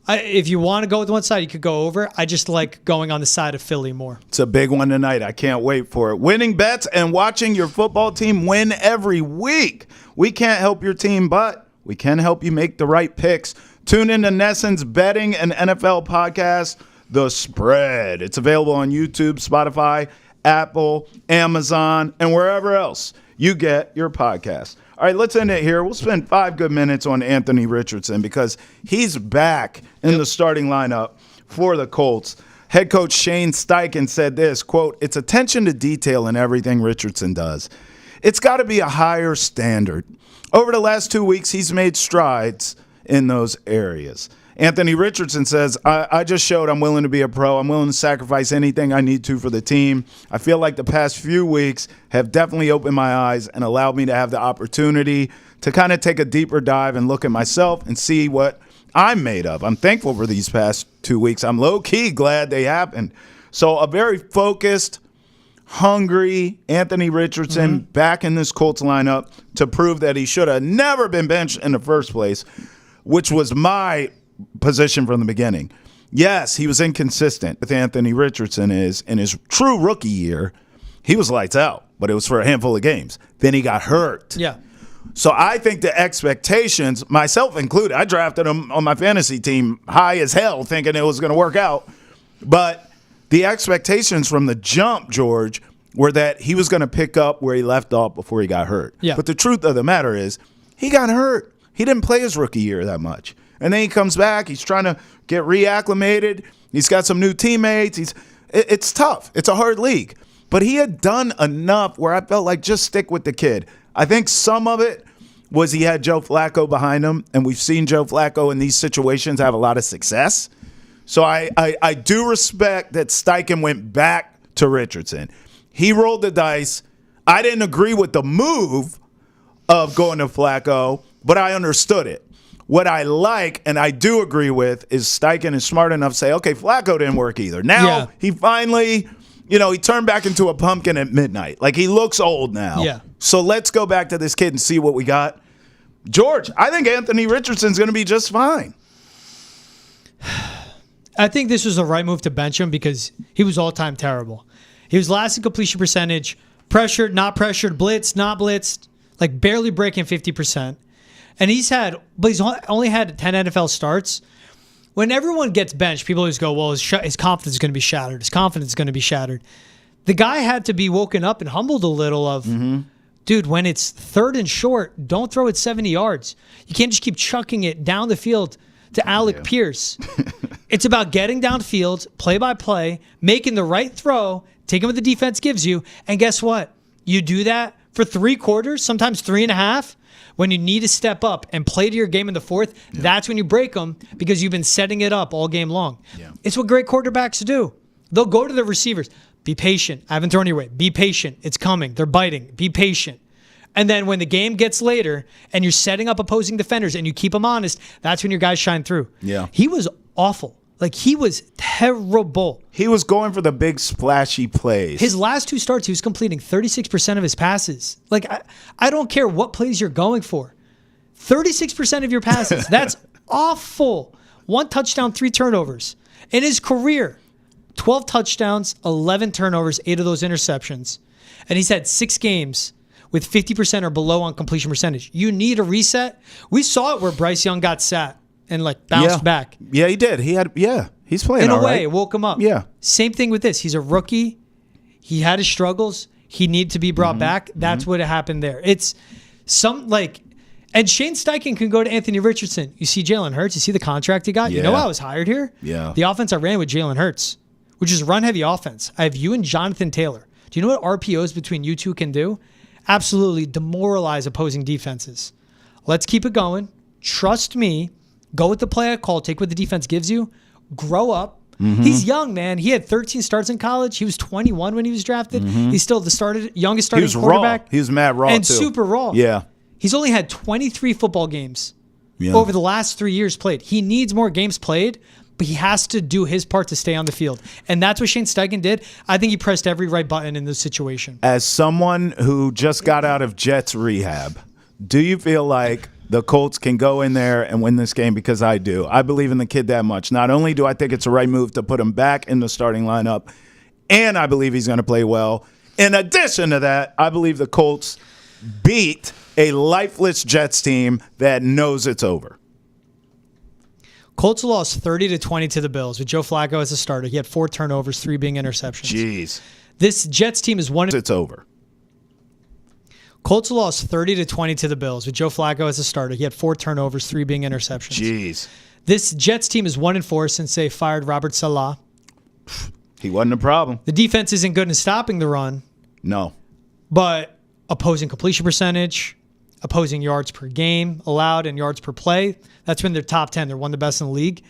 If you want to go with one side, you could go over. I just like going on the side of Philly more. It's a big one tonight. I can't wait for it. Winning bets and watching your football team win every week. We can't help your team, but we can help you make the right picks. Tune in to Nesson's Betting and NFL podcast, The Spread. It's available on YouTube, Spotify, Apple, Amazon, and wherever else you get your podcast. All right, let's end it here. We'll spend 5 good minutes on Anthony Richardson because he's back in the starting lineup for the Colts. Head coach Shane Steichen said this, quote, "It's attention to detail in everything Richardson does. It's got to be a higher standard. Over the last 2 weeks, he's made strides in those areas." Anthony Richardson says, I just showed I'm willing to be a pro. I'm willing to sacrifice anything I need to for the team. I feel like the past few weeks have definitely opened my eyes and allowed me to have the opportunity to kind of take a deeper dive and look at myself and see what I'm made of. I'm thankful for these past 2 weeks. I'm low-key glad they happened. So a very focused, hungry Anthony Richardson back in this Colts lineup to prove that he should have never been benched in the first place, which was my position from the beginning. Yes, he was inconsistent with Anthony Richardson is in his true rookie year. He was lights out, but it was for a handful of games. Then he got hurt. Yeah. So I think the expectations, myself included, I drafted him on my fantasy team high as hell thinking it was going to work out. But the expectations from the jump, George, were that he was going to pick up where he left off before he got hurt. Yeah. But the truth of the matter is he got hurt. He didn't play his rookie year that much. And then he comes back. He's trying to get reacclimated. He's got some new teammates. It's tough. It's a hard league. But he had done enough where I felt like just stick with the kid. I think some of it was he had Joe Flacco behind him, and we've seen Joe Flacco in these situations have a lot of success. So I do respect that Steichen went back to Richardson. He rolled the dice. I didn't agree with the move of going to Flacco, but I understood it. What I like, and I do agree with, is Steichen is smart enough to say, okay, Flacco didn't work either. Now he finally, he turned back into a pumpkin at midnight. Like, he looks old now. Yeah. So let's go back to this kid and see what we got. George, I think Anthony Richardson's going to be just fine. I think this was the right move to bench him because he was all-time terrible. He was last in completion percentage, pressured, not pressured, blitzed, not blitzed, like barely breaking 50%. And he's only had 10 NFL starts. When everyone gets benched, people always go, well, his confidence is going to be shattered. His confidence is going to be shattered. The guy had to be woken up and humbled a little of, dude, when it's third and short, don't throw it 70 yards. You can't just keep chucking it down the field to Alec Pierce. It's about getting downfield, play by play, making the right throw, taking what the defense gives you, and guess what? You do that for 3 quarters, sometimes 3.5. When you need to step up and play to your game in the fourth, that's when you break them because you've been setting it up all game long. Yeah. It's what great quarterbacks do. They'll go to the receivers. Be patient. I haven't thrown your way. Be patient. It's coming. They're biting. Be patient. And then when the game gets later and you're setting up opposing defenders and you keep them honest, that's when your guys shine through. Yeah. He was awful. Like, he was terrible. He was going for the big splashy plays. His last 2 starts, he was completing 36% of his passes. Like, I don't care what plays you're going for. 36% of your passes. That's awful. 1 touchdown, 3 turnovers. In his career, 12 touchdowns, 11 turnovers, 8 of those interceptions. And he's had 6 games with 50% or below on completion percentage. You need a reset. We saw it where Bryce Young got sat and bounced back. Yeah, he did. He's playing all right. In a way, it woke him up. Yeah. Same thing with this. He's a rookie. He had his struggles. He needed to be brought back. That's what happened there. It's and Shane Steichen can go to Anthony Richardson. You see Jalen Hurts. You see the contract he got. Yeah. You know I was hired here? Yeah. The offense I ran with Jalen Hurts, which is run-heavy offense. I have you and Jonathan Taylor. Do you know what RPOs between you two can do? Absolutely demoralize opposing defenses. Let's keep it going. Trust me. Go with the play I call. Take what the defense gives you. Grow up. He's young, man. He had 13 starts in college. He was 21 when he was drafted. He's still the youngest starting quarterback. Raw. He was mad raw, and too. Super raw. Yeah. He's only had 23 football games over the last 3 years played. He needs more games played, but he has to do his part to stay on the field. And that's what Shane Steichen did. I think he pressed every right button in this situation. As someone who just got out of Jets rehab, do you feel like the Colts can go in there and win this game? Because I do. I believe in the kid that much. Not only do I think it's the right move to put him back in the starting lineup, and I believe he's going to play well. In addition to that, I believe the Colts beat a lifeless Jets team that knows it's over. Colts lost 30-20 to the Bills with Joe Flacco as a starter. He had 4 turnovers, 3 being interceptions. Jeez. This Jets team is one. It's over. Colts lost 30-20 to the Bills with Joe Flacco as a starter. He had 4 turnovers, 3 being interceptions. Jeez. This Jets team is 1-4 since they fired Robert Saleh. He wasn't a problem. The defense isn't good in stopping the run. No. But opposing completion percentage, opposing yards per game allowed, and yards per play, that's when they're top 10. They're one of the best in the league.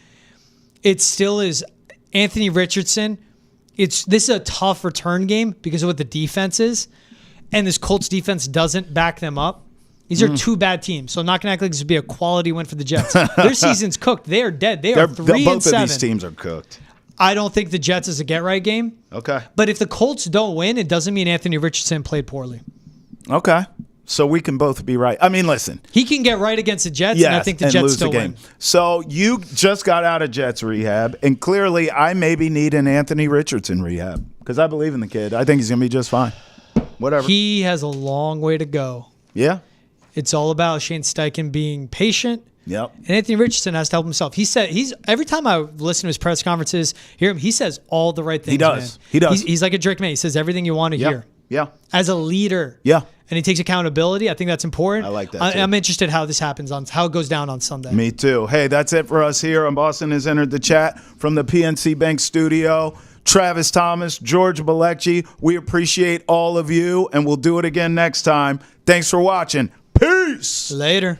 It still is Anthony Richardson. This is a tough return game because of what the defense is. And this Colts defense doesn't back them up. These are 2 bad teams, so I'm not going to act like this would be a quality win for the Jets. Their season's cooked. They are dead. They are 3-7. Both of these teams are cooked. I don't think the Jets is a get-right game. Okay. But if the Colts don't win, it doesn't mean Anthony Richardson played poorly. Okay. So we can both be right. I mean, listen. He can get right against the Jets, and I think the Jets still win. So you just got out of Jets rehab, and clearly I maybe need an Anthony Richardson rehab because I believe in the kid. I think he's going to be just fine. Whatever. He has a long way to go. Yeah. It's all about Shane Steichen being patient. Yep. And Anthony Richardson has to help himself. He said every time I listen to his press conferences, hear him, he says all the right things. He does. Man. He does. He's like a Drake May. He says everything you want to hear. Yeah. As a leader. Yeah. And he takes accountability. I think that's important. I like that, too. I'm interested how this happens how it goes down on Sunday. Me too. Hey, that's it for us here on Boston Has Entered the Chat from the PNC Bank studio. Travis Thomas, George Bilecki, we appreciate all of you, and we'll do it again next time. Thanks for watching. Peace. Later.